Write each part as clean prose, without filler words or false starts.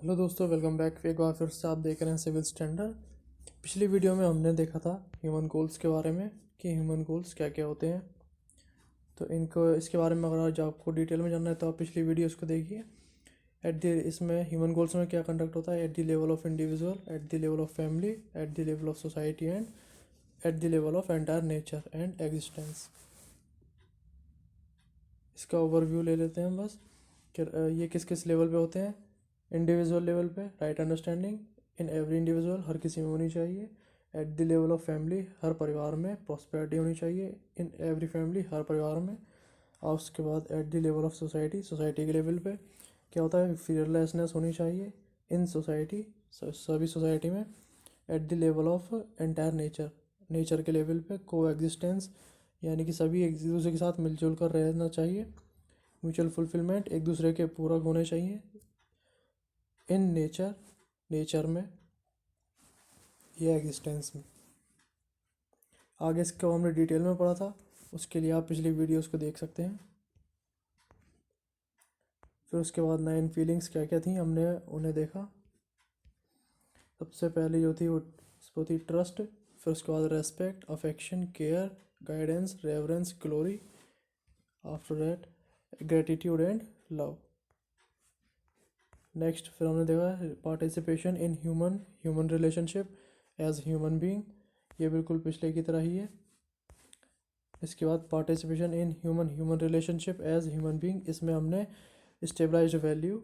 Hello दोस्तों, welcome back. एक बार फिर से आप देख रहे हैं सिविल स्टैंडर्ड। पिछली वीडियो में हमने देखा था ह्यूमन गोल्स के बारे में कि ह्यूमन गोल्स क्या क्या होते हैं। तो इनको इसके बारे में अगर आज आपको डिटेल में जानना है तो आप पिछली वीडियो उसको देखिए। इसमें ह्यूमन गोल्स में क्या कंडक्ट होता है eight the level of individual, eight the level of family, eight the level of society and eight the level of entire nature and existence. इसका ओवरव्यू ले लेते हैं बस कि ये किस किस लेवल पे होते हैं। इंडिविजुअल लेवल पे right understanding in every individual, हर किसी में होनी चाहिए। At the level of family, हर परिवार में प्रॉस्पेरिटी होनी चाहिए इन एवरी फैमिली, हर परिवार में। और उसके बाद eight the level of society, society के लेवल पे क्या होता है, फियरलेसनेस होनी चाहिए इन सोसाइटी, सभी सोसाइटी में। Eight the level of entire nature, nature के लेवल पे को एग्जिस्टेंस, यानी कि सभी एक दूसरे के साथ मिलजुल कर रहना चाहिए। म्यूचुअल फुलफिलमेंट, एक दूसरे के पूरक होने चाहिए इन नेचर, नेचर में, ये एग्जिस्टेंस में। आगे इसको हमने डिटेल में पढ़ा था, उसके लिए आप पिछली वीडियोस को देख सकते हैं। फिर उसके बाद 9 फीलिंग्स क्या क्या थी हमने उन्हें देखा। सबसे पहले जो थी वो थी ट्रस्ट, फिर उसके बाद respect, affection, care, guidance, reverence, glory. After that gratitude and love. Next फिर हमने देखा participation in human relationship as human being, ये बिल्कुल पिछले की तरह ही है। इसके बाद participation in human relationship as human being, इसमें हमने स्टेबलाइज्ड वैल्यू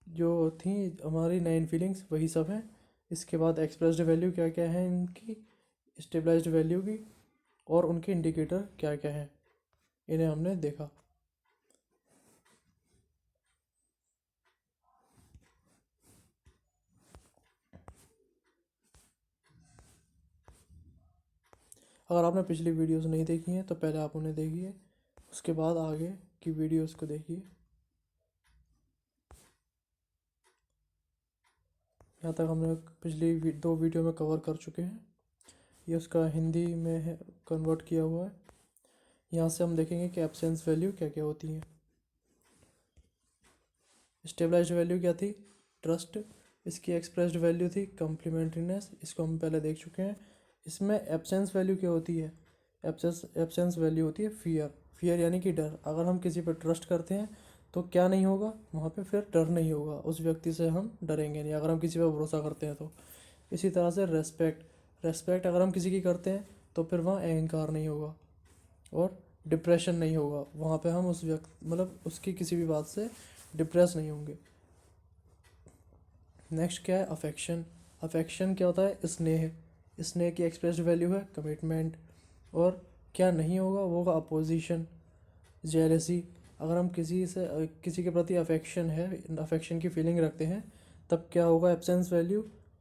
जो थी हमारी 9 फीलिंग्स वही सब हैं। इसके बाद एक्सप्रेस्ड वैल्यू क्या क्या है इनकी, स्टेबलाइज्ड वैल्यू की, और उनके इंडिकेटर क्या क्या हैं, इन्हें हमने देखा। अगर आपने पिछली वीडियोस नहीं देखी हैं तो पहले आप उन्हें देखिए, उसके बाद आगे की वीडियोस को देखिए। यहाँ तक हमने पिछली 2 वीडियो में कवर कर चुके हैं। ये उसका हिंदी में है, कन्वर्ट किया हुआ है। यहाँ से हम देखेंगे कि एब्सेंस वैल्यू क्या क्या होती हैं। स्टेबलाइज्ड वैल्यू क्या थी, ट्रस्ट। इसकी एक्सप्रेस्ड वैल्यू थी कम्प्लीमेंट्रीनेस, इसको हम पहले देख चुके हैं। इसमें एब्सेंस वैल्यू क्या होती है, एब्सेंस वैल्यू होती है फियर। फियर यानी कि डर। अगर हम किसी पर ट्रस्ट करते हैं तो क्या नहीं होगा वहाँ पे, फिर डर नहीं होगा, उस व्यक्ति से हम डरेंगे नहीं अगर हम किसी पर भरोसा करते हैं तो। इसी तरह से रेस्पेक्ट अगर हम किसी की करते हैं तो फिर वहाँ अहंकार नहीं होगा और डिप्रेशन नहीं होगा वहाँ पे। हम उस व्यक्ति मतलब उसकी किसी भी बात से डिप्रेस नहीं होंगे। नेक्स्ट क्या है, अफेक्शन। अफेक्शन क्या होता है, स्नेह। स्नेह की एक्सप्रेस्ड वैल्यू है कमिटमेंट। और क्या नहीं होगा वो होगा अपोजिशन, जेलसी। अगर हम किसी के प्रति अफेक्शन है, अफेक्शन की फीलिंग रखते हैं, तब क्या होगा एब्सेंस वैल्यू,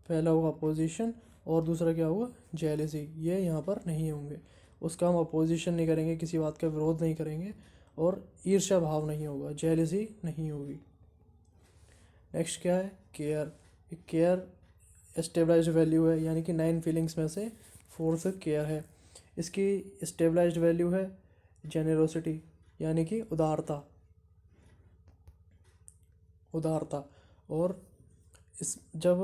पहला होगा अपोजिशन और दूसरा क्या होगा जेलसी। ये यहाँ पर नहीं होंगे, उसका हम अपोजिशन नहीं करेंगे, किसी बात का विरोध नहीं करेंगे, और ईर्ष्या भाव नहीं होगा, जेलसी नहीं होगी। नेक्स्ट क्या है, केयर। केयर स्टेबलाइज्ड वैल्यू है, यानी कि 9 फीलिंग्स में से 4th केयर है। इसकी स्टेबलाइज्ड वैल्यू है जेनेरोसिटी, यानी कि उदारता, उदारता। और इस जब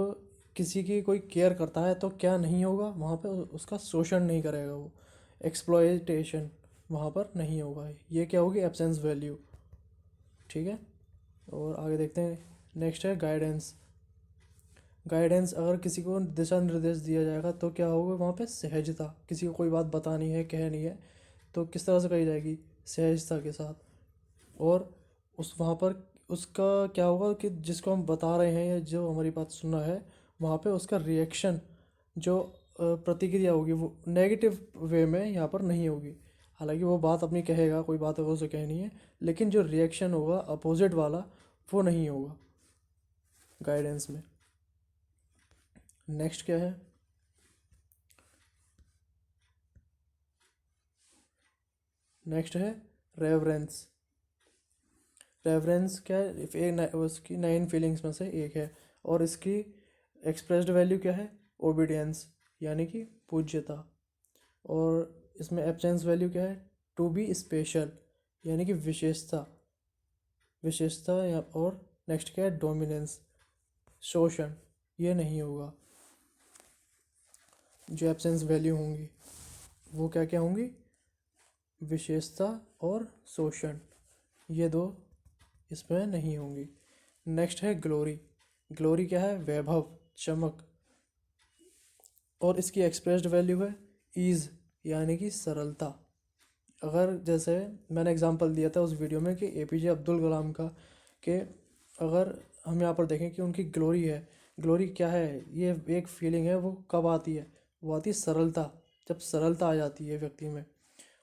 किसी की कोई केयर करता है तो क्या नहीं होगा वहाँ पे, उसका शोषण नहीं करेगा वो, एक्सप्लॉयटेशन वहाँ पर नहीं होगा। ये क्या होगी, एब्सेंस वैल्यू। ठीक है, और आगे देखते हैं। नेक्स्ट है गाइडेंस। गाइडेंस, अगर किसी को दिशा निर्देश दिया जाएगा तो क्या होगा वहाँ पे, सहजता। किसी को कोई बात बतानी है, कहनी है, तो किस तरह से कही जाएगी, सहजता के साथ। और उस वहाँ पर उसका क्या होगा कि जिसको हम बता रहे हैं या जो हमारी बात सुन रहा है, वहाँ पे उसका रिएक्शन, जो प्रतिक्रिया होगी वो नेगेटिव वे में यहाँ पर नहीं होगी। हालांकि वो बात अपनी कहेगा, कोई बात है वो उसे कहनी है, लेकिन जो रिएक्शन होगा अपोजिट वाला वो नहीं होगा गाइडेंस में। नेक्स्ट क्या है, नेक्स्ट है रेवरेंस। रेवरेंस क्या है, उसकी 9 फीलिंग्स में से एक है, और इसकी एक्सप्रेस्ड वैल्यू क्या है, ओबीडियंस, यानी कि पूज्यता। और इसमें एब्सेंस वैल्यू क्या है, टू बी स्पेशल, यानी कि विशेषता, विशेषता। या और नेक्स्ट क्या है, डोमिनेंस, शोषण, ये नहीं होगा। जो एब्सेंस वैल्यू होंगी वो क्या क्या होंगी, विशेषता और शोषण, ये दो इसमें नहीं होंगी। नेक्स्ट है ग्लोरी। ग्लोरी क्या है, वैभव, चमक, और इसकी एक्सप्रेस्ड वैल्यू है ईज, यानी कि सरलता। अगर जैसे मैंने एग्जांपल दिया था उस वीडियो में कि एपीजे अब्दुल कलाम का, कि अगर हम यहाँ पर देखें कि उनकी ग्लोरी है, ग्लोरी क्या है, ये एक फीलिंग है, वो कब आती है, वो आती है सरलता, जब सरलता आ जाती है व्यक्ति में।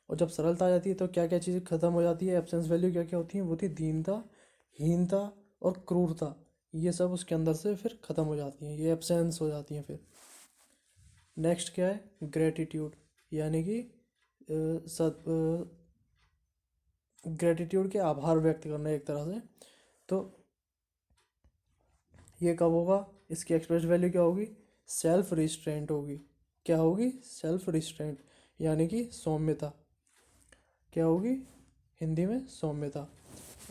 और जब सरलता आ जाती है तो क्या क्या चीज़ें खत्म हो जाती है, एब्सेंस वैल्यू क्या क्या होती है, वो होती है दीनता, हीनता और क्रूरता, ये सब उसके अंदर से फिर ख़त्म हो जाती हैं, ये एब्सेंस हो जाती हैं फिर। नेक्स्ट क्या है, ग्रेटिट्यूड, यानी कि ग्रेटिट्यूड के आभार व्यक्त करना एक तरह से। तो ये कब होगा, इसकी एक्सप्रेस वैल्यू क्या होगी, सेल्फ रिस्ट्रेंट होगी। क्या होगी, सेल्फ रिस्ट्रेंट, यानी कि सौम्यता। क्या होगी, हिंदी में सौम्यता।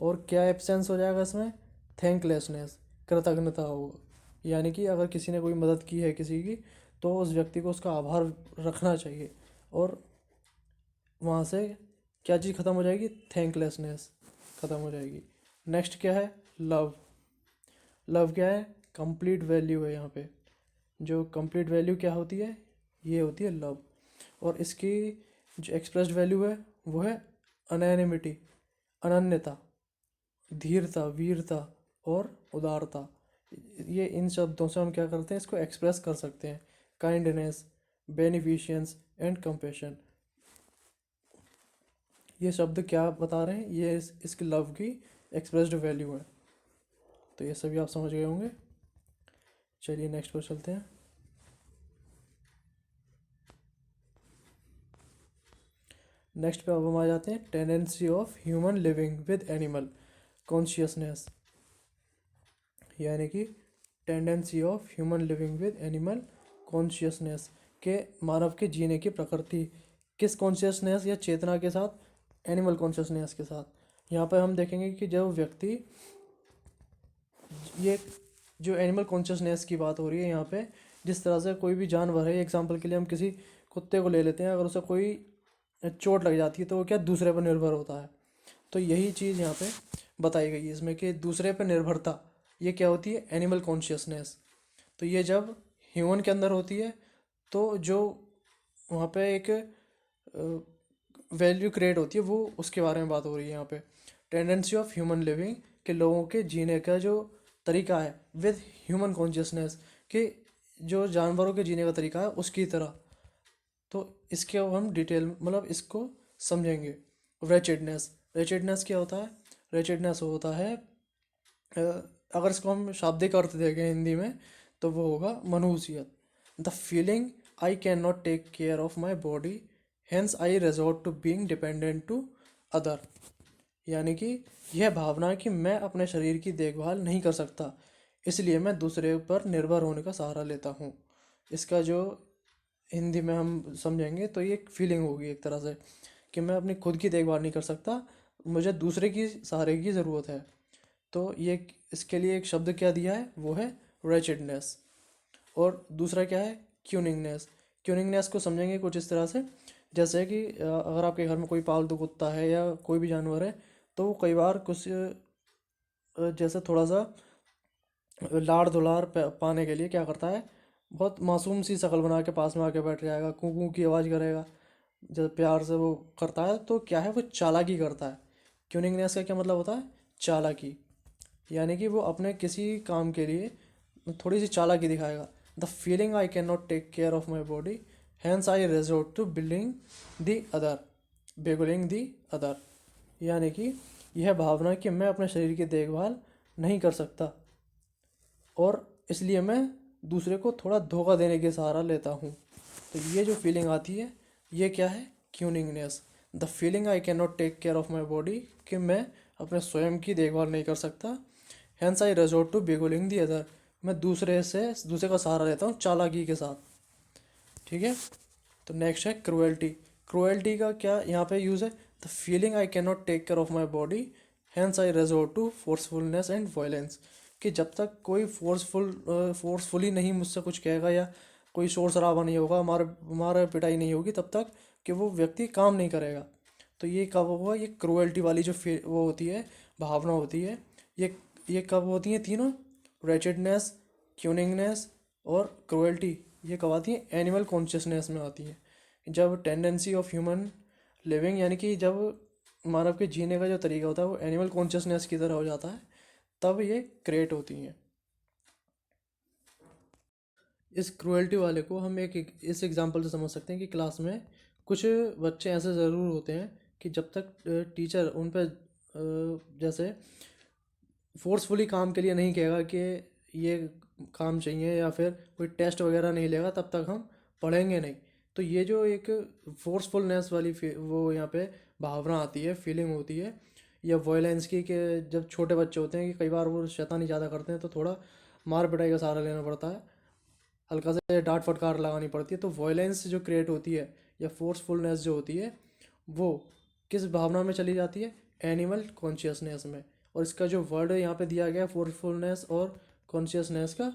और क्या एब्सेंस हो जाएगा इसमें, थैंकलेसनेस, कृतज्ञता होगा, यानी कि अगर किसी ने कोई मदद की है किसी की, तो उस व्यक्ति को उसका आभार रखना चाहिए। और वहाँ से क्या चीज़ ख़त्म हो जाएगी, थैंकलेसनेस ख़त्म हो जाएगी। नेक्स्ट क्या है, लव। लव क्या है, कंप्लीट वैल्यू है यहाँ पे। जो कंप्लीट वैल्यू क्या होती है, ये होती है लव। और इसकी जो एक्सप्रेस्ड वैल्यू है वो है अनैनिमिटी, अनन्यता, धीरता, वीरता और उदारता। ये इन शब्दों से हम क्या करते हैं, इसको एक्सप्रेस कर सकते हैं, काइंडनेस, बेनिफिशियंस एंड कंपेशन। ये शब्द क्या बता रहे हैं, ये इसकी लव की एक्सप्रेस्ड वैल्यू है। तो ये सभी आप समझ गए होंगे। चलिए नेक्स्ट पर चलते हैं। नेक्स्ट पे अब हम आ जाते हैं, tendency of human living with animal consciousness, यानी कि tendency of human living with animal consciousness, के मानव के जीने की प्रकृति किस कॉन्शियसनेस या चेतना के साथ, एनिमल कॉन्शियसनेस के साथ। यहाँ पर हम देखेंगे कि जब व्यक्ति, ये जो एनिमल कॉन्शियसनेस की बात हो रही है यहाँ पे, जिस तरह से कोई भी जानवर है, एग्जांपल के लिए हम किसी कुत्ते को ले लेते हैं, अगर उसे कोई चोट लग जाती है तो वो क्या दूसरे पर निर्भर होता है। तो यही चीज़ यहाँ पे बताई गई है इसमें कि दूसरे पर निर्भरता, ये क्या होती है, एनिमल कॉन्शियसनेस। तो ये जब ह्यूमन के अंदर होती है तो जो वहाँ पे एक वैल्यू क्रिएट होती है, वो उसके बारे में बात हो रही है यहाँ पे। टेंडेंसी ऑफ ह्यूमन लिविंग, के लोगों के जीने का जो तरीका है, विद ह्यूमन कॉन्शियसनेस, के जो जानवरों के जीने का तरीका है उसकी तरह। तो इसके अब हम डिटेल मतलब इसको समझेंगे। रेचेडनेस, रेचेडनेस क्या होता है, रेचेडनेस होता है, अगर इसको हम शाब्दिक अर्थ देखें हिंदी में तो वो होगा मनुष्यत। The feeling I can not take care of my body, hence I resort to being dependent to other, यानी कि यह भावना कि मैं अपने शरीर की देखभाल नहीं कर सकता, इसलिए मैं दूसरे पर निर्भर होने का सहारा लेता हूँ। इसका जो हिंदी में हम समझेंगे तो ये एक फीलिंग होगी एक तरह से, कि मैं अपनी खुद की देखभाल नहीं कर सकता, मुझे दूसरे की सहारे की ज़रूरत है। तो ये इसके लिए एक शब्द क्या दिया है, वो है रेचेडनेस। और दूसरा क्या है, क्यूनिंगनेस। क्यूनिंगनेस को समझेंगे कुछ इस तरह से, जैसे कि अगर आपके घर में कोई पालतू कुत्ता है या कोई भी जानवर है, तो वो कई बार कुछ जैसे थोड़ा सा लाड़ दुलार पाने के लिए क्या करता है, बहुत मासूम सी शक्ल बना के पास में आके बैठ जाएगा, कू कू की आवाज़ करेगा, जब प्यार से वो करता है तो क्या है, वो चालाकी करता है। क्यूनिंगनेस का क्या मतलब होता है, चालाकी, यानी कि वो अपने किसी काम के लिए थोड़ी सी चालाकी दिखाएगा। The feeling I can not take care of my body, hence I resort to building the other, beguiling the other, यानी कि यह भावना कि मैं अपने शरीर की देखभाल नहीं कर सकता और इसलिए मैं दूसरे को थोड़ा धोखा देने के सहारा लेता हूँ। तो ये जो फीलिंग आती है ये क्या है, cunningness. The feeling I can not take care of my body, कि मैं अपने स्वयं की देखभाल नहीं कर सकता, hence I resort to beguiling the other, मैं दूसरे का सहारा लेता हूँ चालाकी के साथ। ठीक है। तो नेक्स्ट है क्रुएल्टी। क्रुएल्टी का क्या यहाँ पे यूज़ है, the feeling I can not take care of my body, hence I resort to forcefulness and violence, कि जब तक कोई फोर्सफुली नहीं मुझसे कुछ कहेगा, या कोई शोर शराबा नहीं होगा, मार पिटाई नहीं होगी, तब तक कि वो व्यक्ति काम नहीं करेगा। तो ये कब होगा, ये क्रुएल्टी वाली जो वो होती है, भावना होती है, ये कब होती हैं तीनों, रेचिडनेस, क्यूनिंगनेस और क्रुएल्टी, ये कब आती है, एनिमल कॉन्शियसनेस में आती है। जब टेंडेंसी ऑफ ह्यूमन लिविंग, यानी कि जब मानव के जीने का जो तरीका होता है वो एनिमल कॉन्शियसनेस की तरह हो जाता है, तब ये क्रिएट होती हैं। इस क्रुएल्टी वाले को हम इस एग्जांपल से समझ सकते हैं कि क्लास में कुछ बच्चे ऐसे ज़रूर होते हैं कि जब तक टीचर उन पर जैसे फोर्सफुली काम के लिए नहीं कहेगा कि ये काम चाहिए, या फिर कोई टेस्ट वगैरह नहीं लेगा, तब तक हम पढ़ेंगे नहीं। तो ये जो एक फोर्सफुलनेस वाली वो यहाँ पे भावना आती है, फीलिंग होती है, या वॉयलेंस की, कि जब छोटे बच्चे होते हैं कि कई बार वो शैतानी ज़्यादा करते हैं तो थोड़ा मार पिटाई का सहारा लेना पड़ता है, हल्का से डांट फटकार लगानी पड़ती है। तो वॉयलेंस जो क्रिएट होती है, या फोर्सफुलनेस जो होती है, वो किस भावना में चली जाती है, एनिमल कॉन्शियसनेस में। और इसका जो वर्ड यहाँ पे दिया गया है फोर्सफुलनेस और कॉन्शियसनेस का,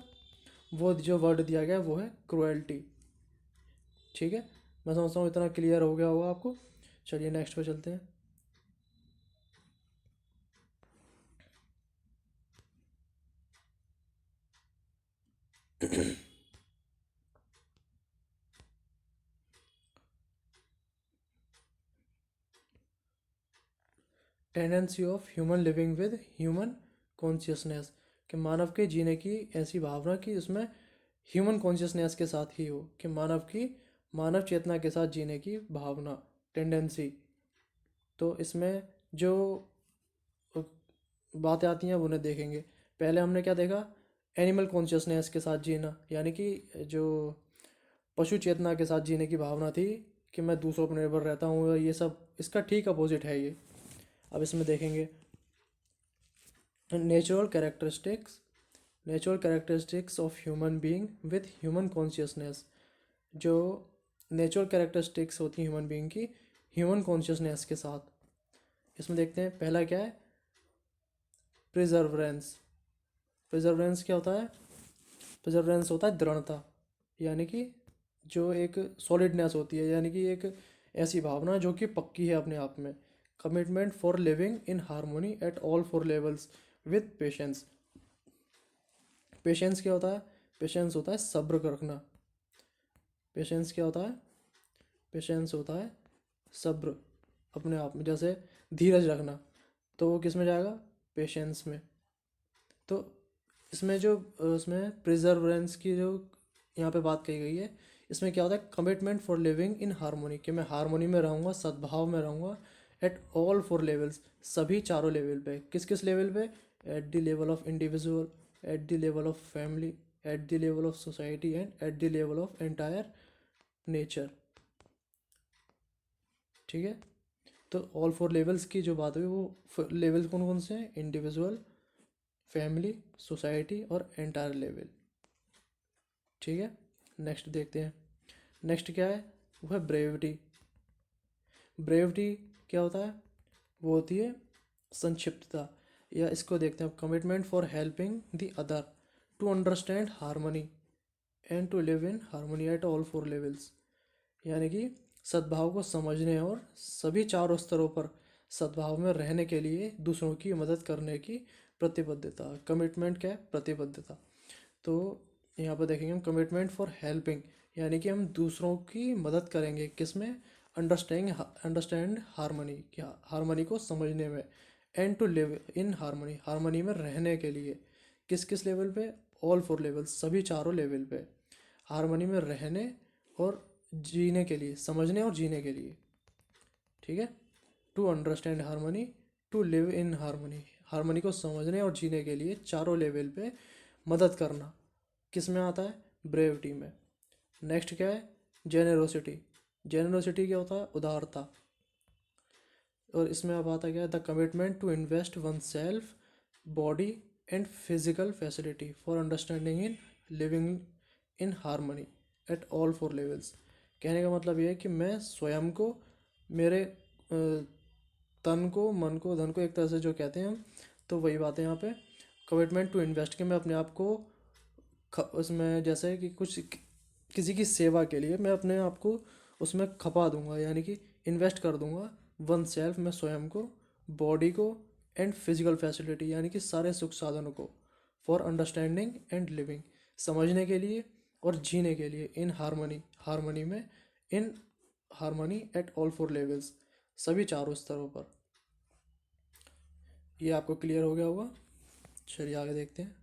वो जो वर्ड दिया गया है वो है क्रुएल्टी। ठीक है, मैं समझता हूँ इतना क्लियर हो गया होगा आपको। चलिए नेक्स्ट पे चलते हैं। Tendency of human living with human consciousness, कि मानव के जीने की ऐसी भावना कि उसमें ह्यूमन कॉन्शियसनेस के साथ ही हो, कि मानव चेतना के साथ जीने की भावना, टेंडेंसी। तो इसमें जो बातें आती हैं वो उन्हें देखेंगे। पहले हमने क्या देखा, एनिमल कॉन्शियसनेस के साथ जीना, यानी कि जो पशु चेतना के साथ जीने की भावना थी, कि मैं दूसरों पर निर्भर रहता हूँ, ये सब इसका ठीक अपोजिट है ये। अब इसमें देखेंगे natural characteristics, natural characteristics of human being with human consciousness. जो नेचुरल कैरेक्टरिस्टिक्स होती हैं ह्यूमन बीइंग की, ह्यूमन कॉन्शियसनेस के साथ। इसमें देखते हैं, पहला क्या है, प्रिजर्वरेंस। प्रिजर्वरेंस क्या होता है, प्रिजर्वरेंस होता है दृढ़ता, यानी कि जो एक सॉलिडनेस होती है, यानी कि एक ऐसी भावना जो कि पक्की है अपने आप में। Commitment for living in harmony at all four levels with patience. Patience क्या होता है, पेशेंस होता है सब्र रखना। पेशेंस क्या होता है, पेशेंस होता है सब्र अपने आप में, जैसे धीरज रखना, तो वो किस में जाएगा, पेशेंस में। तो इसमें जो इसमें प्रिजर्वेंस की जो यहाँ पे बात कही गई है, इसमें क्या होता है, commitment for living in harmony, कि मैं हारमोनी में रहूँगा, सद्भाव में रहूँगा, एट ऑल फोर लेवल्स, सभी चारों लेवल पे। किस किस लेवल पे, eight the level of individual, eight the level of family, eight the level of society and eight the level of entire nature. ठीक है, तो ऑल फोर लेवल्स की जो बात हुई, वो लेवल कौन कौन से हैं, इंडिविजुअल, फैमिली, सोसाइटी और एंटायर लेवल। ठीक है, नेक्स्ट देखते हैं। नेक्स्ट क्या है, वो है ब्रेविटी। ब्रेविटी क्या होता है, वो होती है संक्षिप्तता, या इसको देखते हैं, commitment for helping the other to understand harmony and to live in harmony at all four levels, यानी कि सद्भाव को समझने और सभी चारों स्तरों पर सद्भाव में रहने के लिए दूसरों की मदद करने की प्रतिबद्धता। कमिटमेंट क्या है, प्रतिबद्धता। तो यहाँ पर देखेंगे हम, कमिटमेंट फॉर हेल्पिंग, यानी कि हम दूसरों की मदद करेंगे, किस में, अंडरस्टैंड हारमोनी, क्या हारमोनी को समझने में, and to live in harmony, harmony में रहने के लिए, किस किस लेवल पे, ऑल फोर लेवल्स, सभी चारों लेवल पे, हारमोनी में रहने और जीने के लिए, समझने और जीने के लिए। ठीक है, to understand harmony, to live in harmony, harmony को समझने और जीने के लिए चारों लेवल पे मदद करना, किस में आता है, ब्रेविटी में। नेक्स्ट क्या है, जेनरोसिटी। जेनरोसिटी क्या होता है, उदारता। और इसमें अब आता क्या है, the commitment to invest one self, body and physical facility for understanding in living in harmony at all four levels. कहने का मतलब ये है कि मैं स्वयं को, मेरे तन को, मन को, धन को, एक तरह से जो कहते हैं हम, तो वही बात है यहाँ पे। कमिटमेंट टू इन्वेस्ट, कि मैं अपने आप को उसमें जैसे कि कुछ किसी की सेवा के लिए मैं अपने आप को उसमें खपा दूंगा, यानी कि इन्वेस्ट कर दूंगा। वन सेल्फ, मैं स्वयं को, बॉडी को, एंड फिजिकल फैसिलिटी यानी कि सारे सुख साधनों को, फॉर अंडरस्टैंडिंग एंड लिविंग, समझने के लिए और जीने के लिए, इन हारमोनी, हारमोनी में, इन harmony at all four levels, सभी चारों स्तरों पर। ये आपको क्लियर हो गया होगा। चलिए आगे देखते हैं।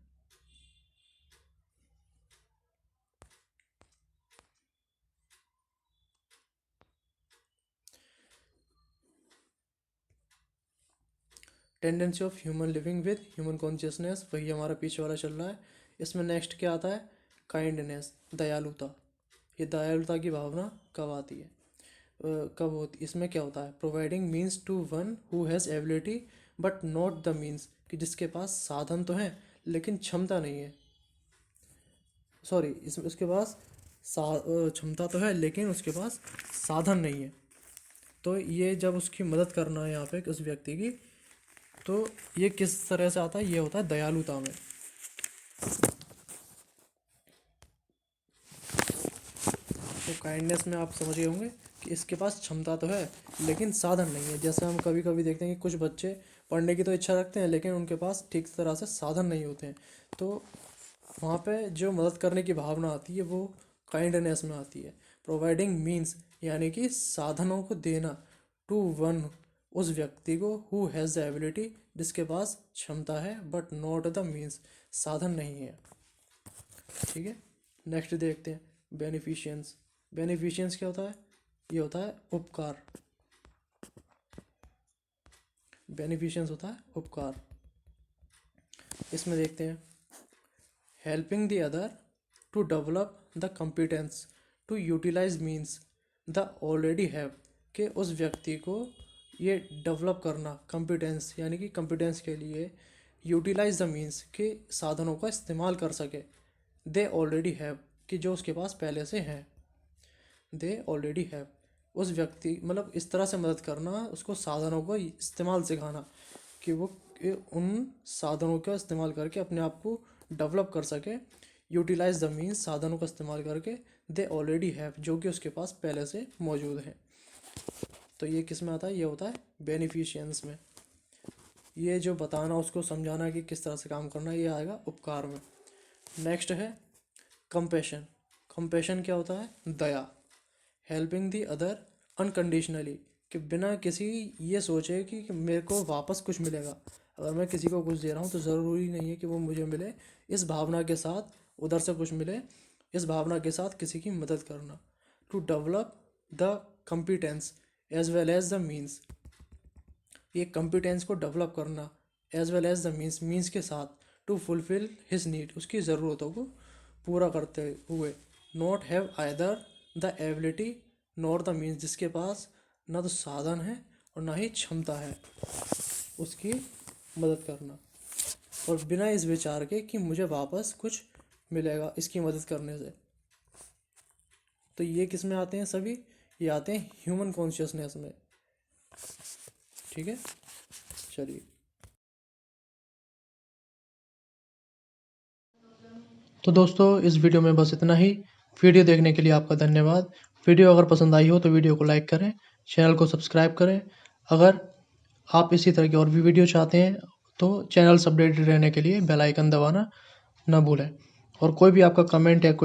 Tendency of human living with human consciousness, वही हमारा पीछे वाला चल रहा है। इसमें नेक्स्ट क्या आता है? काइंडनेस, दयालुता। ये दयालुता की भावना कब आती है? कब होती? इसमें क्या होता है? Providing means to one who has ability but not the means, कि जिसके पास साधन तो हैं लेकिन क्षमता नहीं है। सॉरी, इसमें उसके पास क्षमता तो है लेकिन उसके पास साधन नहीं है। तो ये जब उसकी मदद करना है यहाँ पे उस व्यक्ति की, तो ये किस तरह से आता है? ये होता है दयालुता में। तो काइंडनेस में आप समझ गए होंगे कि इसके पास क्षमता तो है लेकिन साधन नहीं है। जैसे हम कभी कभी देखते हैं कि कुछ बच्चे पढ़ने की तो इच्छा रखते हैं लेकिन उनके पास ठीक तरह से साधन नहीं होते हैं, तो वहाँ पे जो मदद करने की भावना आती है वो काइंडनेस में आती है। प्रोवाइडिंग मीन्स यानी कि साधनों को देना, टू वन, उस व्यक्ति को, हु हैज़ द एबिलिटी, जिसके पास क्षमता है, बट नॉट द मीन्स, साधन नहीं है। ठीक है, नेक्स्ट देखते हैं बेनिफिशियंस। बेनिफिशियंस क्या होता है? ये होता है उपकार। बेनिफिशियंस होता है उपकार। इसमें देखते हैं helping the other to develop the competence to utilize means the already have, कि उस व्यक्ति को ये डेवलप करना, कंपिटेंस यानी कि कंपिटेंस के लिए, यूटिलाइज द मीन्स के साधनों का इस्तेमाल कर सके, दे ऑलरेडी हैव, कि जो उसके पास पहले से हैं। दे ऑलरेडी हैव, उस व्यक्ति मतलब इस तरह से मदद करना, उसको साधनों को इस्तेमाल सिखाना कि वो उन साधनों का इस्तेमाल करके अपने आप को डेवलप कर सके। यूटिलाइज द मीन्स, साधनों का इस्तेमाल करके, दे ऑलरेडी हैव, जो कि उसके पास पहले से मौजूद है। तो ये किस में आता है? ये होता है बेनिफिशियंस में। ये जो बताना, उसको समझाना कि किस तरह से काम करना, ये आएगा उपकार में। नेक्स्ट है कंपैशन। कंपैशन क्या होता है? दया। हेल्पिंग द अदर अनकंडीशनली, कि बिना किसी ये सोचे कि मेरे को वापस कुछ मिलेगा। अगर मैं किसी को कुछ दे रहा हूँ तो ज़रूरी नहीं है कि वो मुझे मिले, इस भावना के साथ उधर से कुछ मिले, इस भावना के साथ किसी की मदद करना। To develop the competence as well as the means, ये कम्पिटेंस को डेवलप करना as well as the means, means के साथ, टू फुलफिल हिज नीड, उसकी ज़रूरतों को पूरा करते हुए। Not have either the ability nor the means, जिसके पास ना तो साधन है और ना ही क्षमता है उसकी मदद करना, और बिना इस विचार के कि मुझे वापस कुछ मिलेगा इसकी मदद करने से। तो ये किस में आते हैं? सभी ये आते हैं ह्यूमन कॉन्शियसनेस में। ठीक है, चलिए। तो दोस्तों इस वीडियो में बस इतना ही। वीडियो देखने के लिए आपका धन्यवाद। वीडियो अगर पसंद आई हो तो वीडियो को लाइक करें, चैनल को सब्सक्राइब करें। अगर आप इसी तरह की और भी वीडियो चाहते हैं तो चैनल से अपडेटेड रहने के लिए बेल आइकन दबाना ना भूलें। और कोई भी आपका कमेंट या कोई